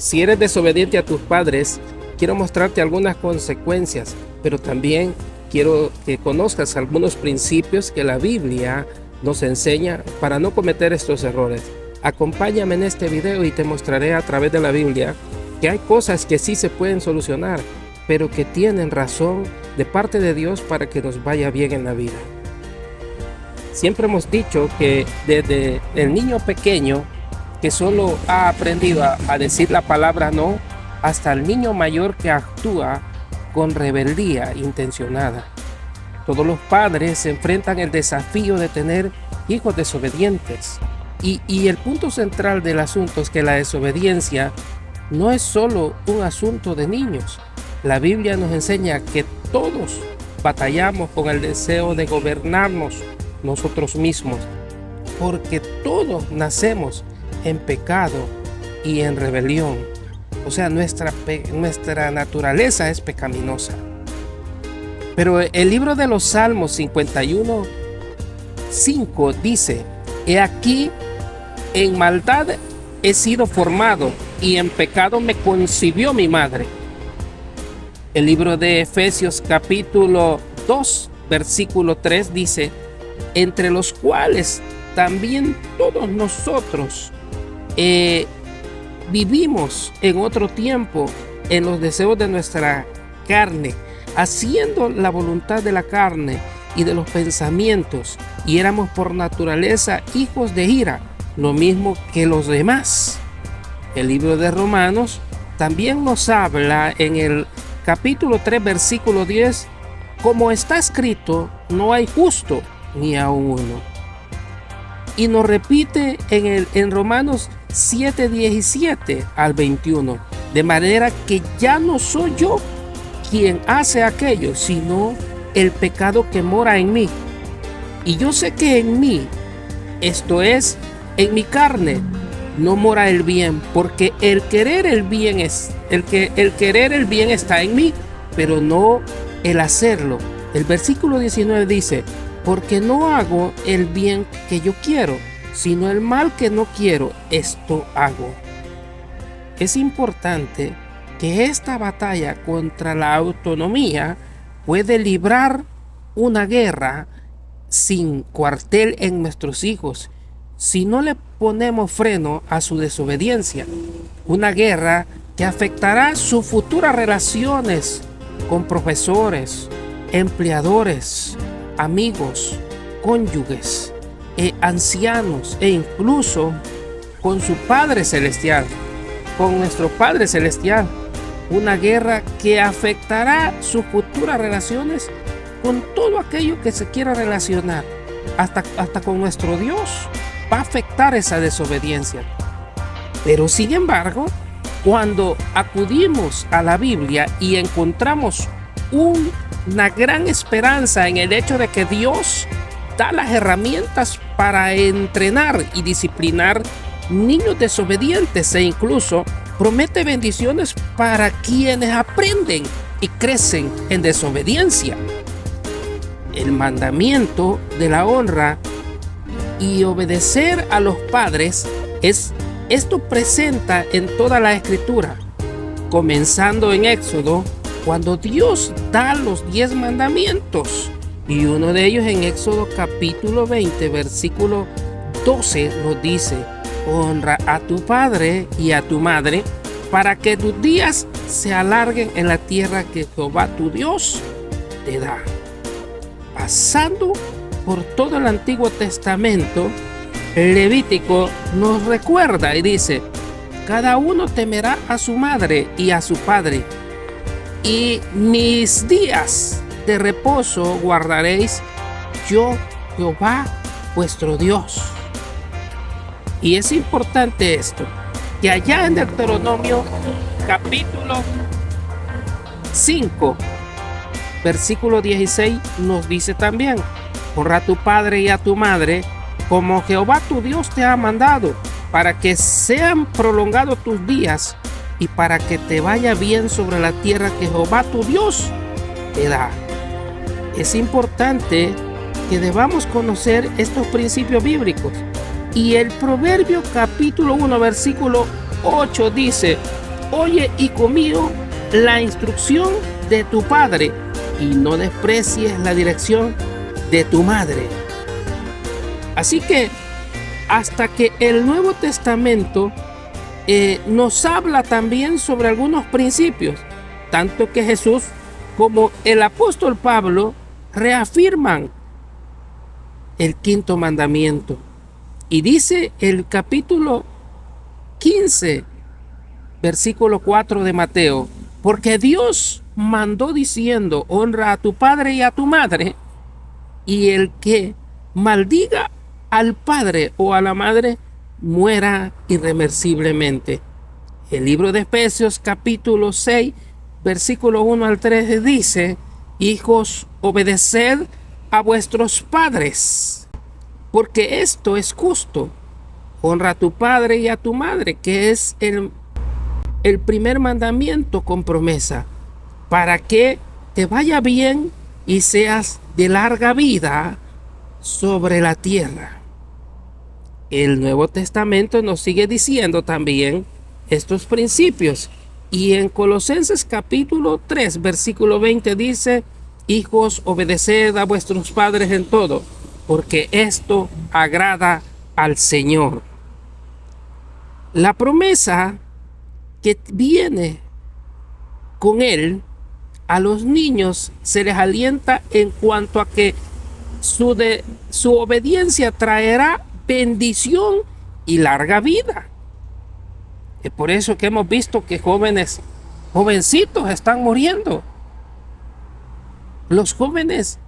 Si eres desobediente a tus padres, quiero mostrarte algunas consecuencias, pero también quiero que conozcas algunos principios que la Biblia nos enseña para no cometer estos errores. Acompáñame en este video y te mostraré a través de la Biblia que hay cosas que sí se pueden solucionar, pero que tienen razón de parte de Dios para que nos vaya bien en la vida. Siempre hemos dicho que desde el niño pequeño que solo ha aprendido a decir la palabra no, hasta el niño mayor que actúa con rebeldía intencionada. Todos los padres se enfrentan el desafío de tener hijos desobedientes. Y el punto central del asunto es que la desobediencia no es solo un asunto de niños. La Biblia nos enseña que todos batallamos con el deseo de gobernarnos nosotros mismos, porque todos nacemos en pecado y en rebelión. O sea, nuestra naturaleza es pecaminosa. Pero el libro de los Salmos 51:5 dice: He aquí, en maldad he sido formado, y en pecado me concibió mi madre. El libro de Efesios capítulo 2, versículo 3 dice: entre los cuales también todos nosotros vivimos en otro tiempo en los deseos de nuestra carne, haciendo la voluntad de la carne y de los pensamientos, y éramos por naturaleza hijos de ira, lo mismo que los demás. El libro de Romanos también nos habla en el capítulo 3, versículo 10, como está escrito, no hay justo ni a uno. Y nos repite en Romanos 7:17 al 21, de manera que ya no soy yo quien hace aquello, sino el pecado que mora en mí. Y yo sé que en mí, esto es, en mi carne, no mora el bien, porque el querer el bien está en mí, pero no el hacerlo. El versículo 19 dice: porque no hago el bien que yo quiero, sino el mal que no quiero, esto hago. Es importante que esta batalla contra la autonomía puede librar una guerra sin cuartel en nuestros hijos si no le ponemos freno a su desobediencia. Una guerra que afectará sus futuras relaciones con profesores, empleadores, amigos, cónyuges, ancianos e incluso con su Padre Celestial, con nuestro Padre Celestial. Una guerra que afectará sus futuras relaciones con todo aquello que se quiera relacionar, hasta con nuestro Dios. Va a afectar esa desobediencia. Pero sin embargo, cuando acudimos a la Biblia y encontramos una gran esperanza en el hecho de que Dios da las herramientas para entrenar y disciplinar niños desobedientes, e incluso promete bendiciones para quienes aprenden y crecen en desobediencia. El mandamiento de la honra y obedecer a los padres esto presenta en toda la Escritura, comenzando en Éxodo, cuando Dios da los 10 mandamientos, y uno de ellos en Éxodo capítulo 20, versículo 12 nos dice: honra a tu padre y a tu madre, para que tus días se alarguen en la tierra que Jehová tu Dios te da. Pasando por todo el Antiguo Testamento, Levítico nos recuerda y dice: cada uno temerá a su madre y a su padre, y mis días de reposo guardaréis, yo Jehová vuestro Dios. Y es importante esto, que allá en Deuteronomio capítulo 5, versículo 16 nos dice también: honra a tu padre y a tu madre, como Jehová tu Dios te ha mandado, para que sean prolongados tus días y para que te vaya bien sobre la tierra que Jehová tu Dios te da. Es importante que debamos conocer estos principios bíblicos. Y el Proverbio capítulo 1 versículo 8 dice: Oye, hijo mío, la instrucción de tu padre y no desprecies la dirección de tu madre. Así que hasta que el Nuevo Testamento nos habla también sobre algunos principios, tanto que Jesús como el apóstol Pablo reafirman el quinto mandamiento. Y dice el capítulo 15, versículo 4 de Mateo: porque Dios mandó diciendo, honra a tu padre y a tu madre, y el que maldiga al padre o a la madre muera irreversiblemente. El libro de Efesios capítulo 6, versículo 1 al 3 dice: hijos, obedeced a vuestros padres, porque esto es justo. Honra a tu padre y a tu madre, que es el primer mandamiento con promesa, para que te vaya bien y seas de larga vida sobre la tierra. El Nuevo Testamento nos sigue diciendo también estos principios, y en Colosenses capítulo 3, versículo 20 dice: hijos, obedeced a vuestros padres en todo, porque esto agrada al Señor. La promesa que viene con él, a los niños se les alienta en cuanto a que su obediencia traerá bendición y larga vida. Es por eso que hemos visto que jovencitos están muriendo. Los jóvenes,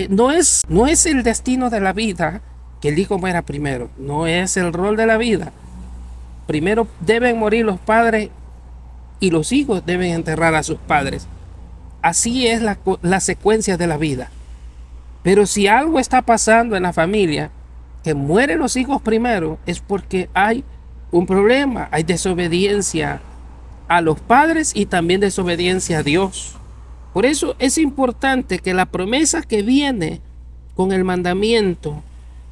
no es el destino de la vida que el hijo muera primero, no es el rol de la vida. Primero deben morir los padres y los hijos deben enterrar a sus padres. Así es la secuencia de la vida. Pero si algo está pasando en la familia, que mueren los hijos primero, es porque hay un problema, hay desobediencia a los padres y también desobediencia a Dios. Por eso es importante que la promesa que viene con el mandamiento,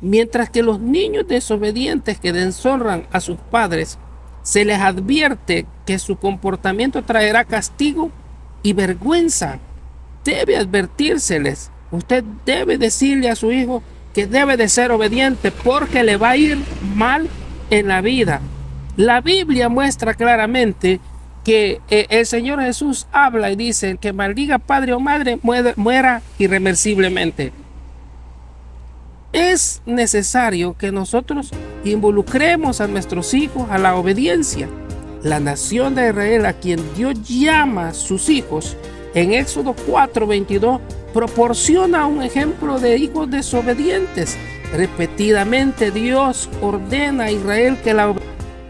mientras que los niños desobedientes que deshonran a sus padres, se les advierte que su comportamiento traerá castigo y vergüenza, debe advertírseles. Usted debe decirle a su hijo que debe de ser obediente, porque le va a ir mal en la vida. La Biblia muestra claramente que el Señor Jesús habla y dice: el que maldiga padre o madre muera irreversiblemente. Es necesario que nosotros involucremos a nuestros hijos a la obediencia. La nación de Israel, a quien Dios llama sus hijos, en Éxodo 4:22, proporciona un ejemplo de hijos desobedientes. Repetidamente Dios ordena a Israel que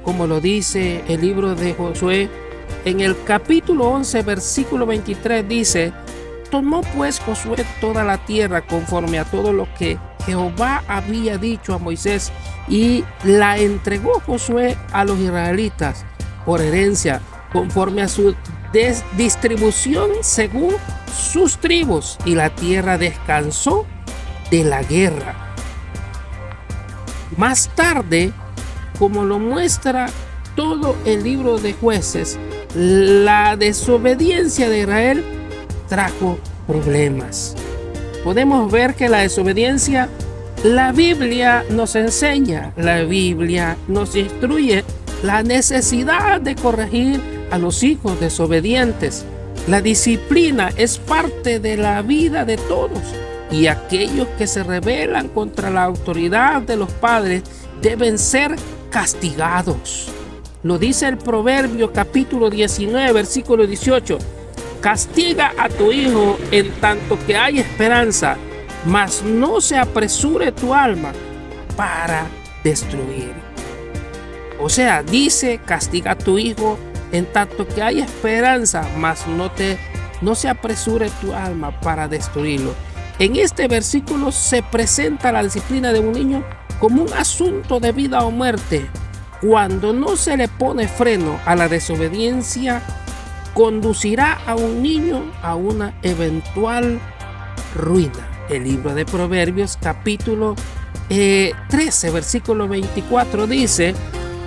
como lo dice el libro de Josué, en el capítulo 11, versículo 23 dice: tomó pues Josué toda la tierra conforme a todo lo que Jehová había dicho a Moisés, y la entregó Josué a los israelitas por herencia, conforme a su distribución según sus tribus, y la tierra descansó de la guerra. Más tarde, como lo muestra todo el libro de Jueces, la desobediencia de Israel trajo problemas. Podemos ver que la desobediencia, la Biblia nos enseña, la Biblia nos instruye la necesidad de corregir a los hijos desobedientes. La disciplina es parte de la vida de todos, y aquellos que se rebelan contra la autoridad de los padres deben ser castigados. Lo dice el Proverbio capítulo 19, versículo 18: castiga a tu hijo en tanto que hay esperanza, mas no se apresure tu alma para destruir. O sea, dice: castiga a tu hijo en tanto que hay esperanza, mas no se apresure tu alma para destruirlo. En este versículo se presenta la disciplina de un niño como un asunto de vida o muerte. Cuando no se le pone freno a la desobediencia, conducirá a un niño a una eventual ruina. El libro de Proverbios capítulo 13, versículo 24 dice: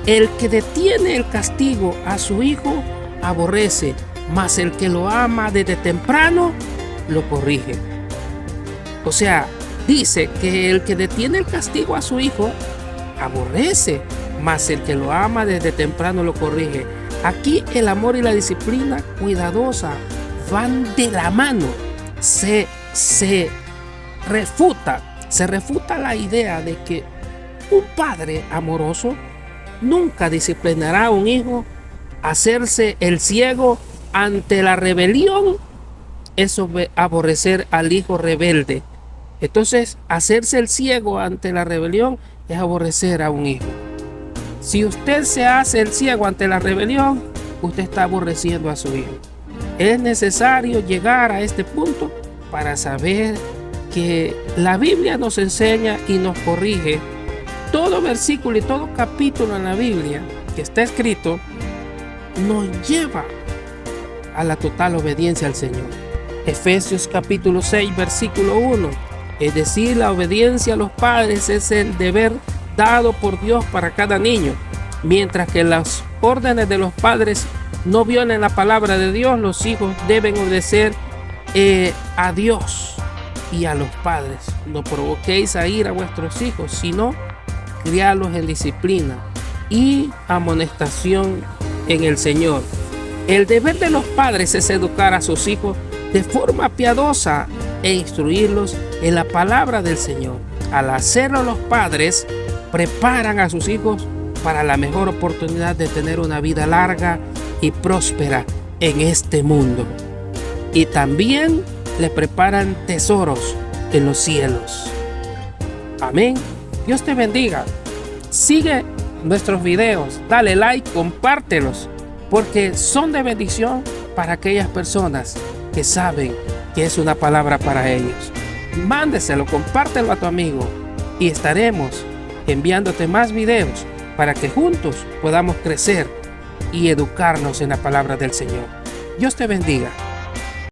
el que detiene el castigo a su hijo aborrece, mas el que lo ama desde temprano lo corrige. O sea, dice que el que detiene el castigo a su hijo aborrece, mas el que lo ama desde temprano lo corrige. Aquí el amor y la disciplina cuidadosa van de la mano. Se refuta la idea de que un padre amoroso nunca disciplinará a un hijo. Hacerse el ciego ante la rebelión, eso es aborrecer al hijo rebelde. Entonces, hacerse el ciego ante la rebelión es aborrecer a un hijo. Si usted se hace el ciego ante la rebelión, usted está aborreciendo a su hijo. Es necesario llegar a este punto para saber que la Biblia nos enseña y nos corrige. Todo versículo y todo capítulo en la Biblia que está escrito nos lleva a la total obediencia al Señor. Efesios capítulo 6 versículo 1. Es decir, la obediencia a los padres es el deber dado por Dios para cada niño. Mientras que las órdenes de los padres no violen la palabra de Dios, los hijos deben obedecer a Dios y a los padres. No provoquéis a ir a vuestros hijos, sino criarlos en disciplina y amonestación en el Señor. El deber de los padres es educar a sus hijos de forma piadosa e instruirlos en la palabra del Señor. Al hacerlo, los padres preparan a sus hijos para la mejor oportunidad de tener una vida larga y próspera en este mundo. Y también les preparan tesoros en los cielos. Amén. Dios te bendiga. Sigue nuestros videos, dale like, compártelos, porque son de bendición para aquellas personas que saben que es una palabra para ellos. Mándeselo, compártelo a tu amigo y estaremos enviándote más videos para que juntos podamos crecer y educarnos en la palabra del Señor. Dios te bendiga.